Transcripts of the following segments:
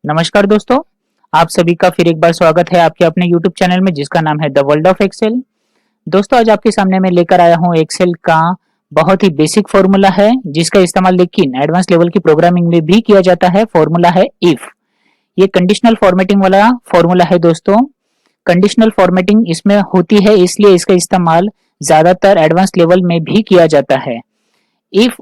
नमस्कार दोस्तों, आप सभी का फिर एक बार स्वागत है आपके अपने YouTube चैनल में जिसका नाम है द वर्ल्ड ऑफ एक्सेल। दोस्तों आज आपके सामने मैं लेकर आया हूँ एक्सेल का बहुत ही बेसिक फॉर्मूला है जिसका इस्तेमाल लेकिन एडवांस लेवल की प्रोग्रामिंग में भी किया जाता है। फॉर्मूला है इफ। ये कंडीशनल फॉर्मेटिंग वाला फॉर्मूला है दोस्तों। कंडीशनल फॉर्मेटिंग इसमें होती है इसलिए इसका इस्तेमाल ज्यादातर एडवांस लेवल में भी किया जाता है। इफ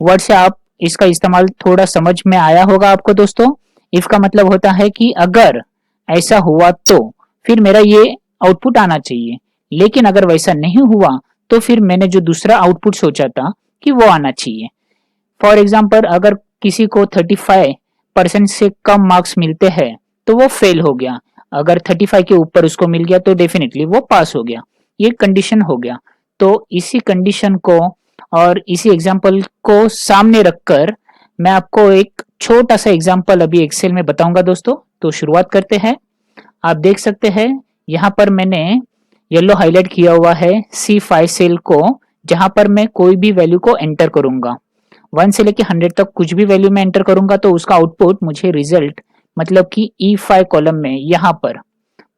वर्ड से आप इसका इस्तेमाल थोड़ा समझ में आया होगा आपको दोस्तों। इफ का मतलब होता है कि अगर ऐसा हुआ तो फिर मेरा ये आउटपुट आना चाहिए, लेकिन अगर वैसा नहीं हुआ तो फिर मैंने जो दूसरा आउटपुट सोचा था कि वो आना चाहिए। फॉर एग्जाम्पल अगर किसी को 35% से कम मार्क्स मिलते हैं तो वो फेल हो गया। अगर 35 के ऊपर उसको मिल गया तो डेफिनेटली वो पास हो गया। ये कंडीशन हो गया। तो इसी कंडीशन को और इसी एग्जाम्पल को सामने रखकर मैं आपको एक छोटा सा एग्जाम्पल अभी एक्सेल में बताऊंगा दोस्तों। तो शुरुआत करते हैं। आप देख सकते हैं यहाँ पर मैंने येलो हाईलाइट किया हुआ है C5 सेल को, जहां पर मैं कोई भी वैल्यू को एंटर करूंगा 1 से लेके 100 तक कुछ भी वैल्यू में एंटर करूंगा तो उसका आउटपुट मुझे रिजल्ट मतलब कि E5 कॉलम में यहाँ पर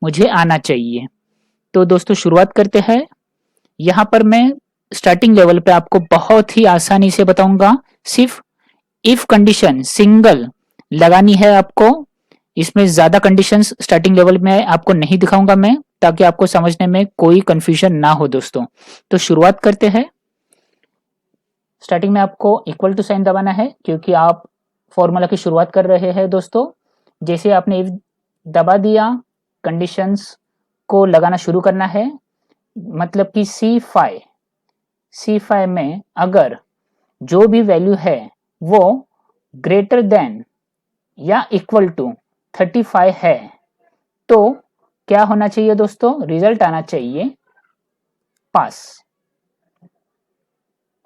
मुझे आना चाहिए। तो दोस्तों शुरुआत करते हैं। यहाँ पर मैं स्टार्टिंग लेवल पे आपको बहुत ही आसानी से बताऊंगा। सिर्फ इफ कंडीशन सिंगल लगानी है आपको। इसमें ज्यादा कंडीशंस स्टार्टिंग लेवल में आपको नहीं दिखाऊंगा मैं, ताकि आपको समझने में कोई कंफ्यूजन ना हो दोस्तों। तो शुरुआत करते हैं। स्टार्टिंग में आपको इक्वल टू साइन दबाना है क्योंकि आप फॉर्मूला की शुरुआत कर रहे हैं दोस्तों। जैसे आपने इफ दबा दिया, कंडीशंस को लगाना शुरू करना है। मतलब कि C5 में अगर जो भी वैल्यू है वो ग्रेटर देन या इक्वल टू 35 है तो क्या होना चाहिए दोस्तों? रिजल्ट आना चाहिए पास।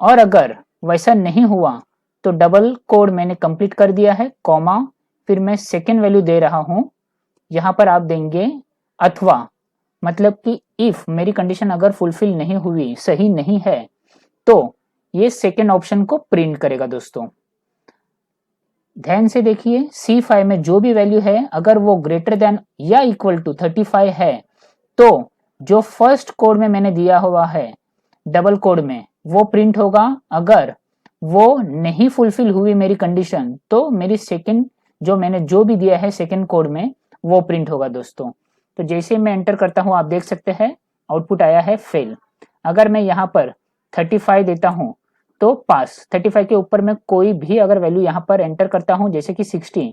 और अगर वैसा नहीं हुआ तो डबल कोड मैंने कंप्लीट कर दिया है, कॉमा, फिर मैं सेकेंड वैल्यू दे रहा हूं। यहां पर आप देंगे अथवा, मतलब कि इफ मेरी कंडीशन अगर फुलफिल नहीं हुई, सही नहीं है, तो ये सेकेंड ऑप्शन को प्रिंट करेगा दोस्तों। ध्यान से देखिए, C5 में जो भी वैल्यू है अगर वो ग्रेटर देन या इक्वल टू 35 है तो जो फर्स्ट कोड में मैंने दिया हुआ है डबल कोड में वो प्रिंट होगा। अगर वो नहीं फुलफिल हुई मेरी कंडीशन तो मेरी सेकंड जो मैंने जो भी दिया है सेकंड कोड में वो प्रिंट होगा दोस्तों। तो जैसे मैं एंटर करता हूं आप देख सकते हैं आउटपुट आया है फेल। अगर मैं यहाँ पर 35 देता हूं तो पास। 35 के ऊपर मैं कोई भी अगर वैल्यू यहाँ पर एंटर करता हूं जैसे कि 60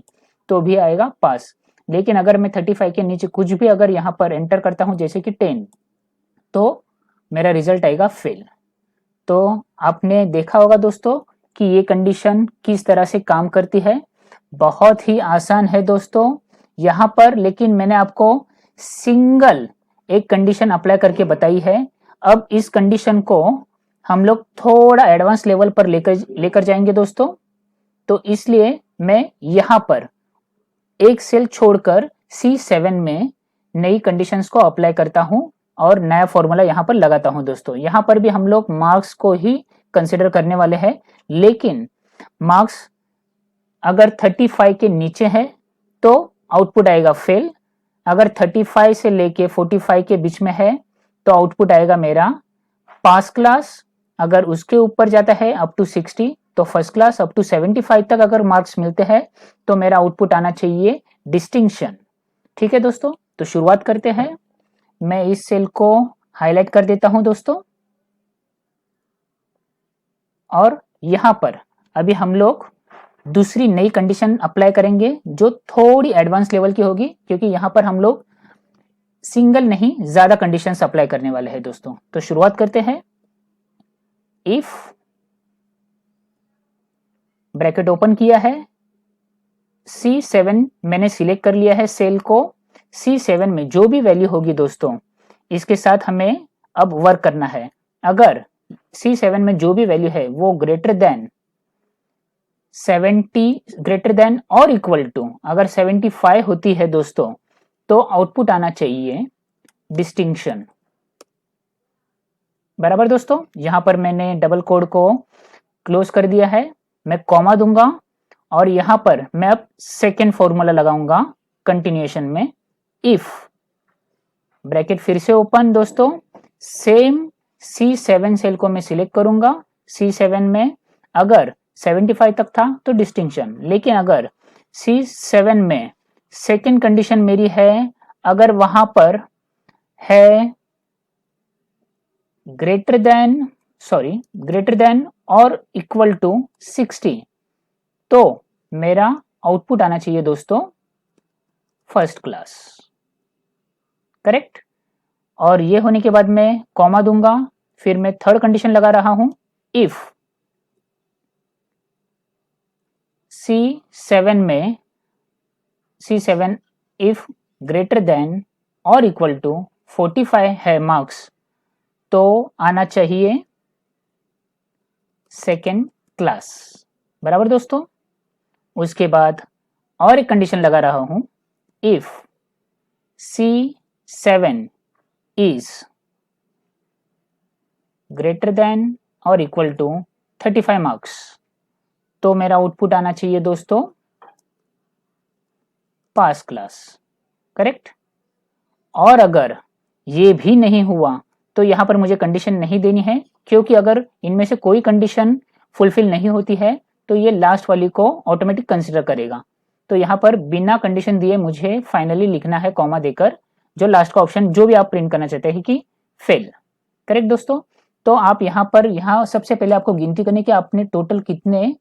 तो भी आएगा पास। लेकिन अगर मैं 35 के नीचे कुछ भी अगर यहाँ पर एंटर करता हूं जैसे कि 10 तो मेरा रिजल्ट आएगा फेल। तो आपने देखा होगा दोस्तों कि ये कंडीशन किस तरह से काम करती है। बहुत ही आसान है दोस्तों यहाँ पर, लेकिन मैंने आपको सिंगल एक कंडीशन अप्लाई करके बताई है। अब इस कंडीशन को हम लोग थोड़ा एडवांस लेवल पर लेकर जाएंगे दोस्तों। तो इसलिए मैं यहाँ पर एक सेल छोड़कर C7 में नई कंडीशंस को अप्लाई करता हूं और नया फॉर्मूला यहाँ पर लगाता हूं दोस्तों। यहाँ पर भी हम लोग मार्क्स को ही कंसिडर करने वाले हैं, लेकिन मार्क्स अगर 35 के नीचे है तो आउटपुट आएगा फेल। अगर 35 से लेके 45 के बीच में है तो आउटपुट आएगा मेरा पास क्लास। अगर उसके ऊपर जाता है अप टू 60 तो फर्स्ट क्लास। अप टू 75 तक अगर मार्क्स मिलते हैं तो मेरा आउटपुट आना चाहिए डिस्टिंक्शन। ठीक है दोस्तों, तो शुरुआत करते हैं। मैं इस सेल को हाईलाइट कर देता हूं दोस्तों और यहां पर अभी हम लोग दूसरी नई कंडीशन अप्लाई करेंगे जो थोड़ी एडवांस लेवल की होगी, क्योंकि यहां पर हम लोग सिंगल नहीं ज्यादा कंडीशंस अप्लाई करने वाले हैं दोस्तों। तो शुरुआत करते हैं। इफ ब्रैकेट ओपन किया है, C7 मैंने सिलेक्ट कर लिया है सेल को। C7 में जो भी वैल्यू होगी दोस्तों इसके साथ हमें अब वर्क करना है। अगर C7 में जो भी वैल्यू है वो ग्रेटर देन 70, ग्रेटर देन और इक्वल टू अगर 75 होती है दोस्तों तो आउटपुट आना चाहिए डिस्टिंक्शन। बराबर दोस्तों, यहां पर मैंने डबल कोड को क्लोज कर दिया है। मैं कॉमा दूंगा और यहां पर मैं अब सेकेंड फॉर्मूला लगाऊंगा कंटिन्यूएशन में। इफ ब्रैकेट फिर से ओपन दोस्तों, सेम C7 सेल को मैं सिलेक्ट करूंगा। C7 में अगर 75 तक था तो डिस्टिंक्शन, लेकिन अगर C7 में सेकेंड कंडीशन मेरी है, अगर वहां पर है ग्रेटर देन और इक्वल टू 60, तो मेरा आउटपुट आना चाहिए दोस्तों फर्स्ट क्लास। करेक्ट। और ये होने के बाद मैं कॉमा दूंगा, फिर मैं थर्ड कंडीशन लगा रहा हूं। If C7 if greater than और इक्वल टू 45 है मार्क्स, तो आना चाहिए सेकेंड क्लास। बराबर दोस्तों। उसके बाद और एक कंडीशन लगा रहा हूं। If C7 is greater than और इक्वल टू 35 मार्क्स, तो मेरा आउटपुट आना चाहिए दोस्तों पास क्लास। करेक्ट। और अगर ये भी नहीं हुआ तो यहां पर मुझे कंडीशन नहीं देनी है, क्योंकि अगर इनमें से कोई कंडीशन फुलफिल नहीं होती है तो ये लास्ट वाली को ऑटोमेटिक कंसीडर करेगा। तो यहां पर बिना कंडीशन दिए मुझे फाइनली लिखना है कॉमा देकर, जो लास्ट का ऑप्शन जो भी आप प्रिंट करना चाहते हैं कि फेल। करेक्ट दोस्तों। तो आप यहाँ सबसे पहले आपको गिनती करनी कि आपने टोटल कितने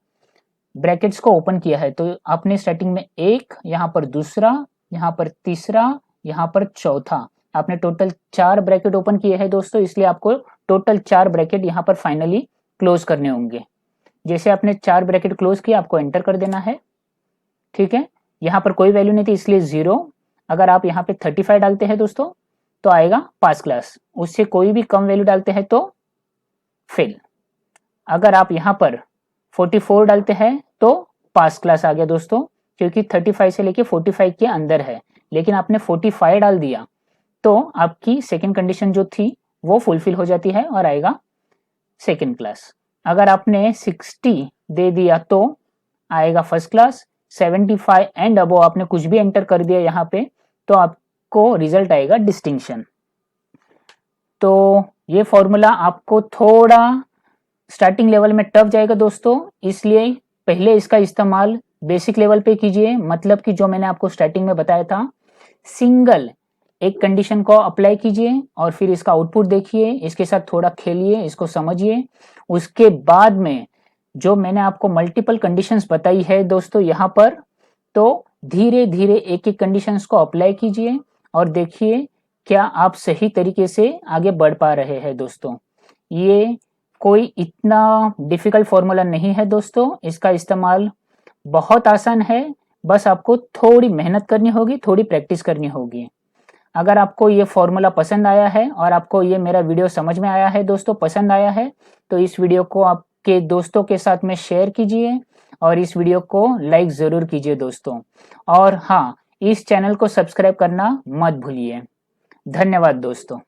ब्रैकेट्स को ओपन किया है। तो आपने स्टार्टिंग में एक, यहाँ पर दूसरा, यहाँ पर तीसरा, यहाँ पर चौथा, आपने टोटल 4 ब्रैकेट ओपन किए हैं दोस्तों, इसलिए आपको टोटल 4 ब्रैकेट यहाँ पर फाइनली क्लोज करने होंगे। जैसे आपने 4 ब्रैकेट क्लोज किया, आपको एंटर कर देना है। ठीक है। यहाँ पर कोई वैल्यू नहीं थी इसलिए 0। अगर आप यहाँ पे 35 डालते हैं दोस्तों तो आएगा पास क्लास, उससे कोई भी कम वैल्यू डालते हैं तो फेल। अगर आप यहाँ पर 44 डालते हैं तो पास क्लास आ गया दोस्तों, क्योंकि 35 से लेके 45 के अंदर है। लेकिन आपने 45 डाल दिया तो आपकी सेकेंड कंडीशन जो थी वो फुलफिल हो जाती है और आएगा सेकेंड क्लास। अगर आपने 60 दे दिया तो आएगा फर्स्ट क्लास। 75 एंड अबो आपने कुछ भी एंटर कर दिया यहाँ पे तो आपको रिजल्ट आएगा डिस्टिंक्शन। तो ये फॉर्मूला आपको थोड़ा स्टार्टिंग लेवल में टफ जाएगा दोस्तों, इसलिए पहले इसका इस्तेमाल बेसिक लेवल पे कीजिए। मतलब कि जो मैंने आपको स्टार्टिंग में बताया था, सिंगल एक कंडीशन को अप्लाई कीजिए और फिर इसका आउटपुट देखिए, इसके साथ थोड़ा खेलिए, इसको समझिए। उसके बाद में जो मैंने आपको मल्टीपल कंडीशंस बताई है दोस्तों यहाँ पर, तो धीरे धीरे एक एक कंडीशंस को अप्लाई कीजिए और देखिए क्या आप सही तरीके से आगे बढ़ पा रहे हैं दोस्तों। ये कोई इतना डिफिकल्ट फॉर्मूला नहीं है दोस्तों, इसका इस्तेमाल बहुत आसान है, बस आपको थोड़ी मेहनत करनी होगी, थोड़ी प्रैक्टिस करनी होगी। अगर आपको ये फॉर्मूला पसंद आया है और आपको ये मेरा वीडियो समझ में आया है दोस्तों, पसंद आया है, तो इस वीडियो को आपके दोस्तों के साथ में शेयर कीजिए और इस वीडियो को लाइक जरूर कीजिए दोस्तों। और हाँ, इस चैनल को सब्सक्राइब करना मत भूलिए। धन्यवाद दोस्तों।